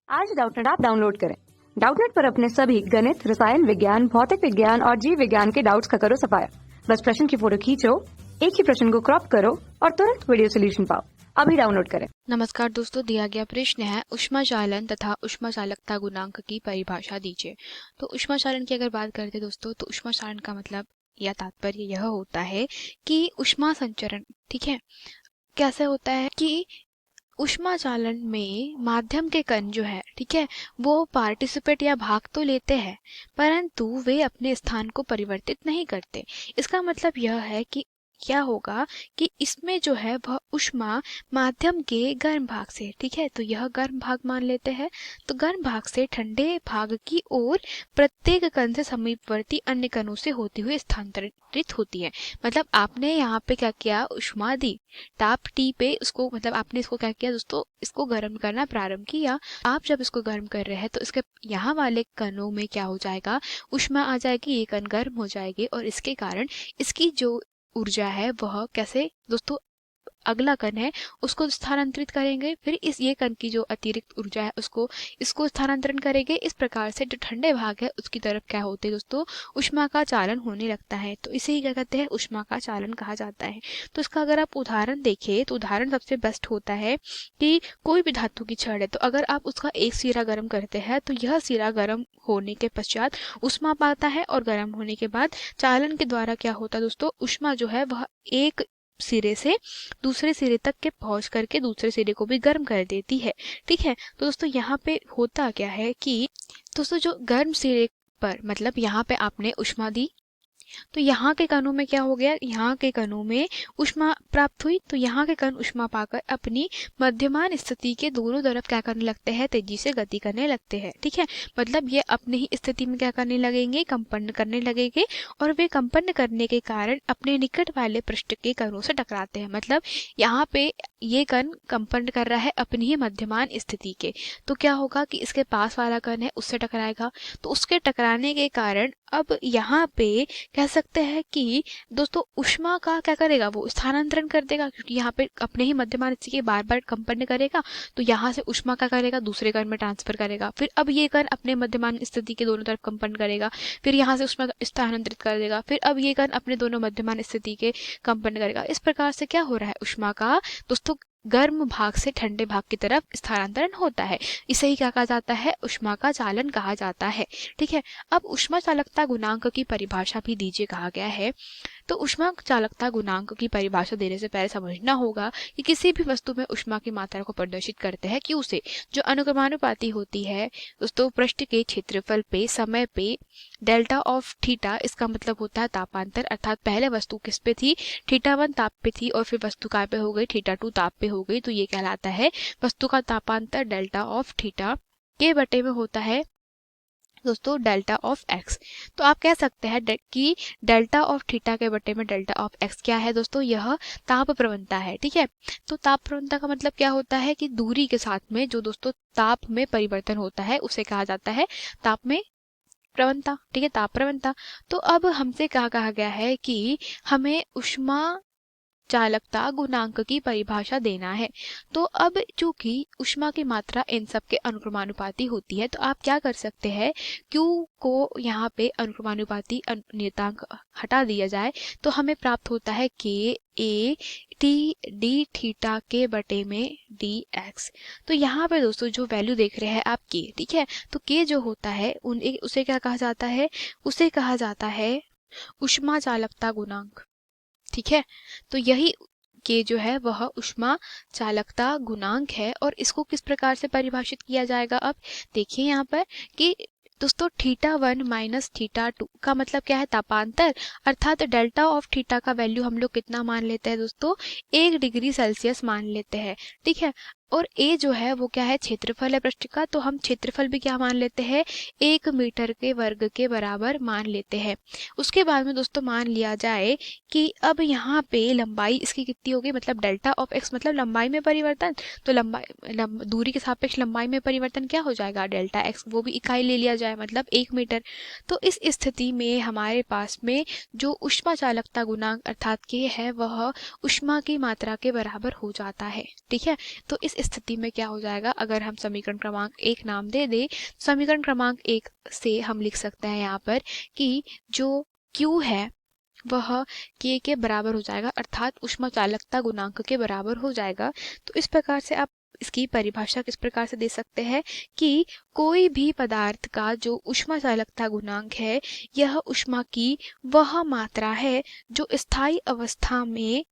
आज Doubtnut app download करें। Doubtnut पर अपने सभी गणित, रसायन विज्ञान, भौतिक विज्ञान और जीव विज्ञान के डाउट्स का करो सफाया। बस प्रश्न की फोटो खींचो, एक ही प्रश्न को क्रॉप करो और तुरंत वीडियो सोल्यूशन पाओ। अभी डाउनलोड करें। नमस्कार दोस्तों, दिया गया प्रश्न है ऊष्मा चालन तथा ऊष्मा चालकता गुणांक की परिभाषा दीजिए। तो ऊष्मा चालन की अगर बात करते दोस्तों, तो ऊष्मा चालन का मतलब या तात्पर्य यह होता है कि ऊष्मा संचरण, ठीक है, कैसे होता है कि ऊष्मा चालन में माध्यम के कण जो है, ठीक है, वो पार्टिसिपेट या भाग तो लेते हैं, परंतु वे अपने स्थान को परिवर्तित नहीं करते। इसका मतलब यह है कि क्या होगा कि इसमें जो है वह ऊष्मा माध्यम के गर्म भाग से, ठीक है, तो यह गर्म भाग मान लेते हैं, तो गर्म भाग से ठंडे भाग की ओर प्रत्येक कण से समीपवर्ती अन्य कणों से होती हुई स्थानांतरित होती है। मतलब आपने यहाँ पे क्या किया, ऊष्मा दी, ताप टी पे उसको, मतलब आपने इसको क्या किया दोस्तों, इसको गर्म करना प्रारंभ किया। आप जब इसको गर्म कर रहे हैं तो इसके यहाँ वाले कणों में क्या हो जाएगा, ऊष्मा आ जाएगी, ये कण गर्म हो जाएगी और इसके कारण इसकी जो ऊर्जा है वह कैसे दोस्तों, अगला कण है उसको स्थानांतरित करेंगे, फिर इस ये कण की जो अतिरिक्त ऊर्जा है उसको इसको स्थानांतरण करेंगे। इस प्रकार से जो ठंडे भाग है उसकी तरफ क्या होते हैं दोस्तों, ऊष्मा का चालन होने लगता है। तो इसे ही क्या कहते हैं, ऊष्मा का चालन कहा जाता है। तो इसका अगर आप उदाहरण देखें तो उदाहरण सबसे बेस्ट होता है कि कोई भी धातु की छड़ है, तो अगर आप उसका एक सिरा गर्म करते हैं तो यह सिरा गर्म होने के पश्चात ऊष्मा पाता है और गर्म होने के बाद चालन के द्वारा क्या होता है दोस्तों, ऊष्मा जो है वह एक सिरे से दूसरे सिरे तक के पहुंच करके दूसरे सिरे को भी गर्म कर देती है। ठीक है, तो दोस्तों यहाँ पे होता क्या है कि दोस्तों जो गर्म सिरे पर, मतलब यहाँ पे आपने ऊष्मा दी, तो यहाँ के कणों में क्या हो गया, यहाँ के कणों में ऊष्मा प्राप्त हुई, तो यहाँ के कण ऊष्मा पाकर अपनी मध्यमान स्थिति के दोनों तरफ क्या करने लगते हैं, तेजी से गति करने लगते हैं। ठीक है, मतलब ये अपनी ही स्थिति में क्या करने लगेंगे, कंपन करने लगेंगे और वे कंपन करने के कारण अपने निकट वाले पृष्ठ के कणों से टकराते हैं। मतलब यहाँ पे ये कण कंपन कर रहा है अपनी ही मध्यमान स्थिति के, तो क्या होगा कि इसके पास वाला कण है उससे टकराएगा, तो उसके टकराने के कारण अब यहाँ पे कह सकते हैं कि दोस्तों ऊष्मा का क्या करेगा, वो स्थानांतरण कर देगा, क्योंकि यहाँ पे अपने ही मध्यमान स्थिति के बार बार कंपन करेगा, तो यहाँ से ऊष्मा क्या करेगा, दूसरे कण में ट्रांसफर करेगा। फिर अब ये कण अपने मध्यमान स्थिति के दोनों तरफ कंपन करेगा, फिर यहाँ से ऊष्मा स्थानांतरित कर देगा, फिर अब ये कण अपने दोनों मध्यमान स्थिति के कंपन करेगा। इस प्रकार से क्या हो रहा है, ऊष्मा का दोस्तों गर्म भाग से ठंडे भाग की तरफ स्थानांतरण होता है। इसे ही क्या कहा जाता है, ऊष्मा का चालन कहा जाता है। ठीक है, अब ऊष्मा चालकता गुणांक की परिभाषा भी दीजिए कहा गया है। तो ऊष्मा चालकता गुणांक की परिभाषा देने से पहले समझना होगा कि किसी भी वस्तु में ऊष्मा की मात्रा को प्रदर्शित करते हैं क्यू से, जो अनुक्रमानुपाती होती है दोस्तों पृष्ठ के क्षेत्रफल पे समय पे डेल्टा ऑफ थीटा। इसका मतलब होता है तापांतर, अर्थात पहले वस्तु किस पे थी, थीटा 1 ताप पे थी और फिर वस्तु काय पे हो गई, थीटा 2 ताप पे हो गई, तो ये कहलाता है वस्तु का तापांतर डेल्टा ऑफ थीटा के बटे में होता है दोस्तों डेल्टा ऑफ एक्स। तो आप कह सकते हैं कि डेल्टा ऑफ थीटा के बटे में डेल्टा ऑफ एक्स क्या है दोस्तों, यह ताप प्रवणता है। ठीक है, तो ताप प्रवणता का मतलब क्या होता है कि दूरी के साथ में जो दोस्तों ताप में परिवर्तन होता है उसे कहा जाता है ताप में प्रवणता। ठीक है, ताप प्रवणता। तो अब हमसे कहा गया है कि हमें ऊष्मा चालकता गुणांक की परिभाषा देना है। तो अब चूंकि ऊष्मा की मात्रा इन सब के अनुक्रमानुपाती होती है, तो आप क्या कर सकते हैं, Q को यहाँ पे अनुक्रमानुपाती नियतांक हटा दिया जाए तो हमें प्राप्त होता है KA/T थीटा के बटे में dx। तो यहाँ पे दोस्तों जो वैल्यू देख रहे हैं आप K, ठीक है, तो K जो होता है उसे क्या कहा जाता है, उसे कहा जाता है ऊष्मा चालकता गुणांक। ठीक है, तो यही के जो है वह ऊष्मा चालकता गुणांक है। और इसको किस प्रकार से परिभाषित किया जाएगा, अब देखिए यहाँ पर कि दोस्तों थीटा 1 माइनस थीटा 2 का मतलब क्या है, तापांतर, अर्थात डेल्टा ऑफ थीटा का वैल्यू हम लोग कितना मान लेते हैं दोस्तों, 1 डिग्री सेल्सियस मान लेते हैं। ठीक है, और ए जो है वो क्या है, क्षेत्रफल है पृष्ठ का, तो हम क्षेत्रफल भी क्या मान लेते हैं, 1 मीटर के वर्ग के बराबर मान लेते हैं। उसके बाद में दोस्तों मान लिया जाए कि अब यहाँ पे लंबाई इसकी कितनी होगी, मतलब डेल्टा ऑफ एक्स मतलब लंबाई में परिवर्तन, तो दूरी के सापेक्ष लंबाई में परिवर्तन क्या हो जाएगा, डेल्टा एक्स, वो भी इकाई ले लिया जाए मतलब 1 मीटर। तो इस स्थिति में हमारे पास में जो ऊष्मा चालकता गुणांक अर्थात के है वह ऊष्मा की मात्रा के बराबर हो जाता है। ठीक है, तो इस स्थिति में क्या हो जाएगा, अगर हम समीकरण क्रमांक 1 नाम दे दें, समीकरण क्रमांक 1 से हम लिख सकते हैं यहाँ पर कि जो Q है वह K के बराबर हो जाएगा, अर्थात ऊष्मा चालकता गुणांक के बराबर हो जाएगा। तो इस प्रकार से आप इसकी परिभाषा किस प्रकार से दे सकते हैं कि कोई भी पदार्थ का जो ऊष्मा चालकता गुणांक है, यह ऊष्मा की वह मात्रा है जो स्थायी अवस्था में,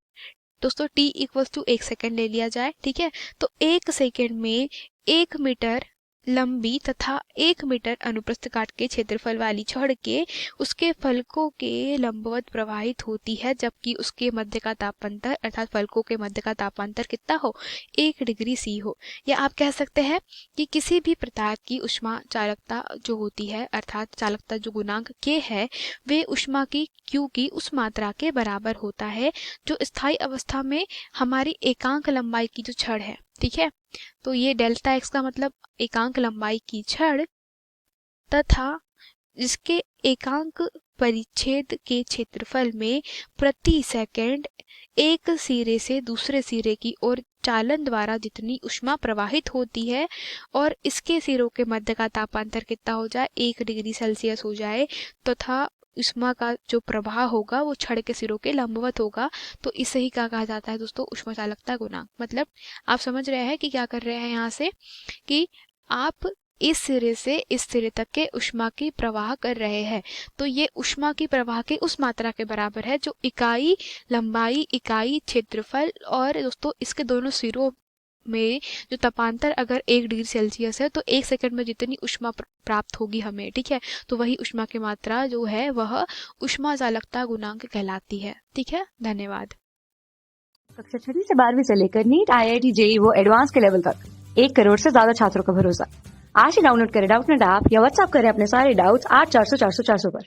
दोस्तों t इक्वल्स टू 1 सेकेंड ले लिया जाए, ठीक है, तो 1 सेकेंड में 1 मीटर लंबी तथा 1 मीटर अनुप्रस्थ काट के क्षेत्रफल वाली छड़ के उसके फलकों के लंबवत प्रवाहित होती है, जबकि उसके मध्य का तापांतर अर्थात फलकों के मध्य का तापांतर कितना हो, 1 डिग्री सी हो। या आप कह सकते हैं कि किसी भी प्रकार की ऊष्मा चालकता जो होती है, अर्थात चालकता जो गुणांक K है, वे ऊष्मा की Q की उस मात्रा के बराबर होता है जो स्थायी अवस्था में हमारी एकांक लंबाई की जो छड़ है, ठीक है। तो ये डेल्टा एक्स का मतलब एकांक लंबाई की छड़ तथा जिसके एकांक परिच्छेद के क्षेत्रफल में प्रति सेकंड एक सिरे से दूसरे सिरे की ओर चालन द्वारा जितनी ऊष्मा प्रवाहित होती है और इसके सिरों के मध्य का तापांतर कितना हो जाए, 1 डिग्री सेल्सियस हो जाए, तथा ऊष्मा का जो प्रवाह होगा वो छड़ के सिरों के लंबवत होगा। तो इसे ही क्या कहा जाता है दोस्तों, ऊष्मा चालकता गुणांक। मतलब आप समझ रहे हैं कि क्या कर रहे हैं यहाँ से, कि आप इस सिरे से इस सिरे तक के ऊष्मा की प्रवाह कर रहे हैं, तो ये ऊष्मा की प्रवाह की उस मात्रा के बराबर है जो इकाई लंबाई, इकाई क्षेत्रफल और दोस्तों इसके दोनों सिरों में जो तापांतर अगर 1 डिग्री सेल्सियस है, तो 1 सेकंड में जितनी ऊष्मा प्राप्त होगी हमें, ठीक है, तो वही ऊष्मा की मात्रा जो है वह ऊष्मा चालकता गुणांक कहलाती है। ठीक है, धन्यवाद। कक्षा 6 से 12वीं से लेकर नीट, IIT, JEE वो एडवांस के लेवल तक 1 करोड़ से ज्यादा छात्रों का भरोसा। आज ही डाउनलोड करें डाउटनेट ऐप या व्हाट्सएप करें अपने सारे डाउट्स 8400 400 400 पर।